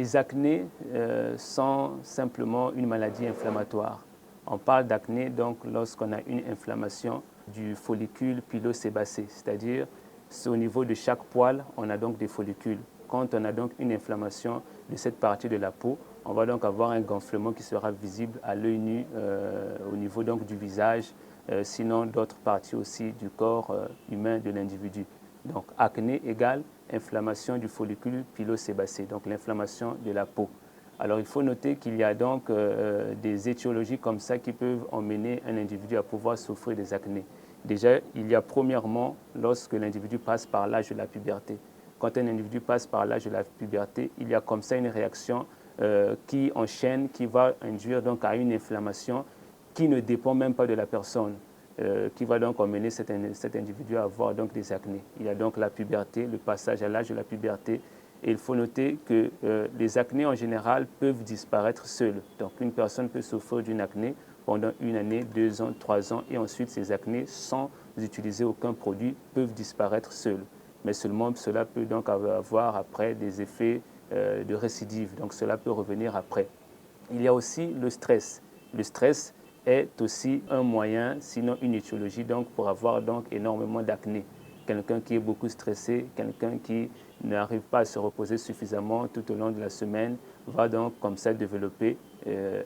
Les acnés sont simplement une maladie inflammatoire. On parle d'acné donc lorsqu'on a une inflammation du follicule pilosébacé, c'est-à-dire au niveau de chaque poil, on a donc des follicules. Quand on a donc une inflammation de cette partie de la peau, on va donc avoir un gonflement qui sera visible à l'œil nu au niveau donc du visage, sinon d'autres parties aussi du corps humain de l'individu. Donc acné égale inflammation du follicule pilosébacé, donc l'inflammation de la peau. Alors il faut noter qu'il y a donc des étiologies comme ça qui peuvent emmener un individu à pouvoir souffrir des acnés. Déjà, il y a premièrement lorsque l'individu passe par l'âge de la puberté. Quand un individu passe par l'âge de la puberté, il y a comme ça une réaction qui enchaîne, qui va induire donc à une inflammation qui ne dépend même pas de la personne, qui va donc emmener cet individu à avoir donc des acnés. Il y a donc la puberté, le passage à l'âge de la puberté. Et il faut noter que les acnés en général peuvent disparaître seuls. Donc une personne peut souffrir d'une acné pendant 1 année, 2 ans, 3 ans, et ensuite ces acnés, sans utiliser aucun produit, peuvent disparaître seuls. Mais seulement cela peut donc avoir après des effets de récidive, donc cela peut revenir après. Il y a aussi le stress. Le stress est aussi un moyen, sinon une étiologie, donc pour avoir donc énormément d'acné. Quelqu'un qui est beaucoup stressé, quelqu'un qui n'arrive pas à se reposer suffisamment tout au long de la semaine, va donc comme ça développer,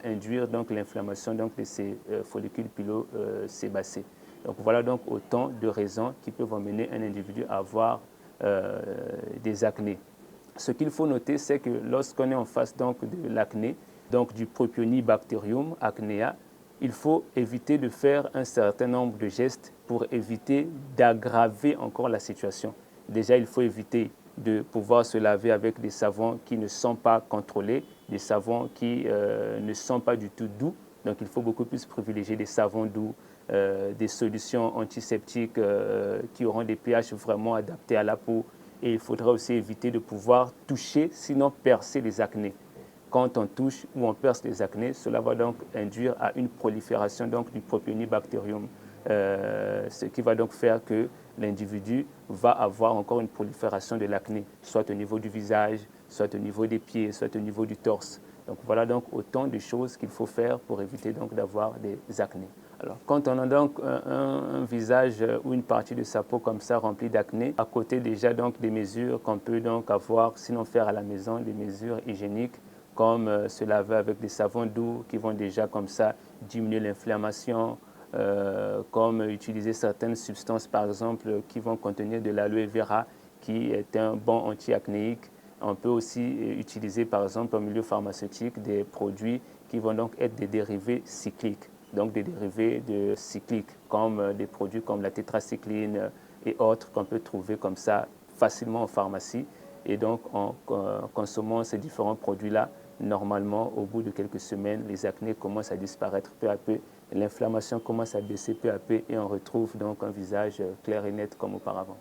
induire donc l'inflammation donc de ces follicules pilosébacés. Donc voilà donc autant de raisons qui peuvent amener un individu à avoir des acnés. Ce qu'il faut noter, c'est que lorsqu'on est en face donc de l'acné, donc du Propionibacterium acnea, il faut éviter de faire un certain nombre de gestes pour éviter d'aggraver encore la situation. Déjà, il faut éviter de pouvoir se laver avec des savons qui ne sont pas contrôlés, des savons qui ne sont pas du tout doux. Donc, il faut beaucoup plus privilégier des savons doux, des solutions antiseptiques qui auront des pH vraiment adaptés à la peau. Et il faudra aussi éviter de pouvoir toucher, sinon percer les acnés. Quand on touche ou on perce les acnés, cela va donc induire à une prolifération donc, du Propionibacterium, ce qui va donc faire que l'individu va avoir encore une prolifération de l'acné, soit au niveau du visage, soit au niveau des pieds, soit au niveau du torse. Donc voilà donc autant de choses qu'il faut faire pour éviter donc d'avoir des acnés. Alors, quand on a donc un visage ou une partie de sa peau comme ça remplie d'acné, à côté déjà donc des mesures qu'on peut donc avoir, sinon faire à la maison, des mesures hygiéniques, comme se laver avec des savons doux qui vont déjà comme ça diminuer l'inflammation, comme utiliser certaines substances par exemple qui vont contenir de l'aloe vera qui est un bon anti-acnéique. On peut aussi utiliser par exemple au milieu pharmaceutique des produits qui vont donc être des dérivés cycliques, donc des dérivés cycliques comme des produits comme la tétracycline et autres qu'on peut trouver comme ça facilement en pharmacie. Et donc en consommant ces différents produits-là, normalement, au bout de quelques semaines, les acnés commencent à disparaître peu à peu, l'inflammation commence à baisser peu à peu et on retrouve donc un visage clair et net comme auparavant.